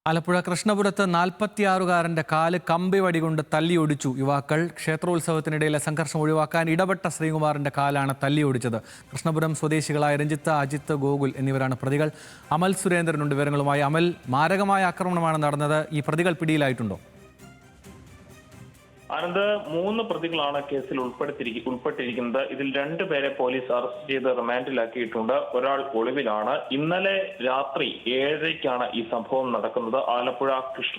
ആലപ്പുഴ കൃഷ്ണപുരത്ത് 46-കാരന്റെ കാല് കമ്പിവടി കൊണ്ട് തല്ലിയൊടിച്ചു യുവാക്കൾ. ക്ഷേത്രോത്സവത്തിനിടയിലെ സംഘർഷം ഒഴിവാക്കാൻ ഇടപെട്ട ശ്രീകുമാറിന്റെ കാലാണ് തല്ലിയൊടിച്ചത്. കൃഷ്ണപുരം സ്വദേശികളായ രഞ്ജിത്ത്, അജിത്ത്, ഗോകുൽ എന്നിവരാണ് പ്രതികൾ. അമൽ സുരേന്ദ്രനുണ്ട് വിവരങ്ങളുമായി. അമൽ, മാരകമായ ആക്രമണമാണ് നടന്നത്. ഈ പ്രതികൾ പിടിയിലായിട്ടുണ്ടോ? ആനന്ദ്, 3 പ്രതികളാണ് കേസിൽ ഉൾപ്പെട്ടിരിക്കുന്നത്. ഇതിൽ 2 പേരെ പോലീസ് അറസ്റ്റ് ചെയ്ത് റിമാൻഡിലാക്കിയിട്ടുണ്ട്. ഒരാൾ ഒളിവിലാണ്. ഇന്നലെ രാത്രി 7:30-ക്കാണ് ഈ സംഭവം നടക്കുന്നത്. ആലപ്പുഴ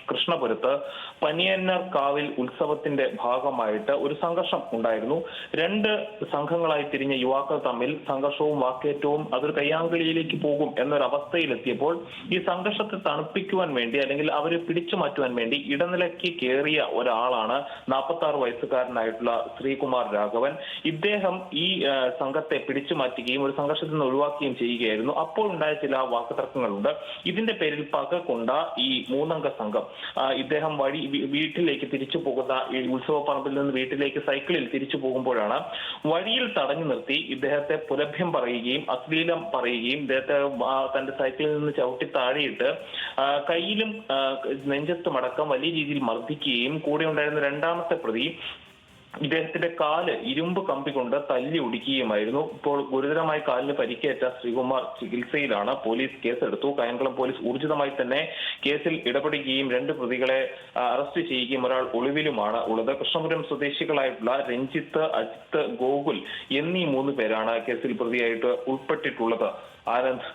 കൃഷ്ണപുരത്ത് പനിയന്നർ കാവിൽ ഉത്സവത്തിന്റെ ഭാഗമായിട്ട് ഒരു സംഘർഷം ഉണ്ടായിരുന്നു. 2 സംഘങ്ങളായി തിരിഞ്ഞ യുവാക്കൾ തമ്മിൽ സംഘർഷവും വാക്കേറ്റവും അതൊരു കയ്യാങ്കളിയിലേക്ക് പോകും എന്നൊരവസ്ഥയിലെത്തിയപ്പോൾ ഈ സംഘർഷത്തെ തണുപ്പിക്കുവാൻ വേണ്ടി, അല്ലെങ്കിൽ അവരെ പിടിച്ചു മാറ്റുവാൻ വേണ്ടി ഇടനിലയ്ക്ക് കയറിയ ഒരാളാണ് 46 വയസ്സുകാരനായിട്ടുള്ള ശ്രീകുമാർ രാഘവൻ. ഇദ്ദേഹം ഈ സംഘത്തെ പിടിച്ചു മാറ്റുകയും ഒരു സംഘർഷത്തിൽ നിന്ന് ഒഴിവാക്കുകയും ചെയ്യുകയായിരുന്നു. അപ്പോൾ ഉണ്ടായ ചില വാക്കുതർക്കങ്ങളുണ്ട്. ഇതിന്റെ പേരിൽ പക കൊണ്ട ഈ 3-അംഗ സംഘം ഇദ്ദേഹം വീട്ടിലേക്ക് തിരിച്ചു പോകുന്ന, ഈ ഉത്സവ പറമ്പിൽ നിന്ന് വീട്ടിലേക്ക് സൈക്കിളിൽ തിരിച്ചു പോകുമ്പോഴാണ് വഴിയിൽ തടഞ്ഞു നിർത്തി ഇദ്ദേഹത്തെ പുലഭ്യം പറയുകയും അശ്ലീലം പറയുകയും ഇദ്ദേഹത്തെ തന്റെ സൈക്കിളിൽ നിന്ന് ചവിട്ടി താഴെയിട്ട് കയ്യിലും നെഞ്ചത്തുമടക്കം വലിയ രീതിയിൽ മർദ്ദിക്കുകയും കൂടെ ഉണ്ടായിരുന്ന 2-ാമത്തെ പ്രതി ഇദ്ദേഹത്തിന്റെ കാല് ഇരുമ്പ് കമ്പി കൊണ്ട് തല്ലി ഒടിക്കുകയുമായിരുന്നു. ഇപ്പോൾ ഗുരുതരമായി കാലിന് പരിക്കേറ്റ ശ്രീകുമാർ ചികിത്സയിലാണ്. പോലീസ് കേസെടുത്തു. കായംകുളം പോലീസ് ഊർജിതമായി തന്നെ കേസിൽ ഇടപെടുകയും 2 പ്രതികളെ അറസ്റ്റ് ചെയ്യുകയും ഒരാൾ ഒളിവിലുമാണ് ഉള്ളത്. കൃഷ്ണപുരം സ്വദേശികളായിട്ടുള്ള രഞ്ജിത്ത്, അജിത്ത്, ഗോകുൽ എന്നീ 3 പേരാണ് കേസിൽ പ്രതിയായിട്ട് ഉൾപ്പെട്ടിട്ടുള്ളത്. ആനന്ദ്,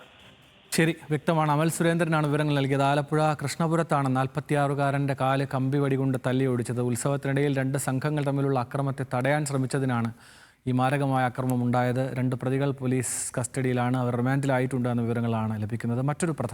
ശരി, വ്യക്തമാണ്. അമൽ സുരേന്ദ്രനാണ് വിവരങ്ങൾ നൽകിയത്. ആലപ്പുഴ കൃഷ്ണപുരത്താണ് 46-കാരന്റെ കാല് കമ്പിവടി കൊണ്ട് തല്ലിയൊടിച്ചത്. ഉത്സവത്തിനിടയിൽ 2 സംഘങ്ങൾ തമ്മിലുള്ള അക്രമത്തെ തടയാൻ ശ്രമിച്ചതിനാണ് ഈ മാരകമായ അക്രമം ഉണ്ടായത്. 2 പ്രതികൾ പോലീസ് കസ്റ്റഡിയിലാണ്. അവർ റിമാൻഡിലായിട്ടുണ്ട് എന്ന വിവരങ്ങളാണ് ലഭിക്കുന്നത്. മറ്റൊരു പ്രധാന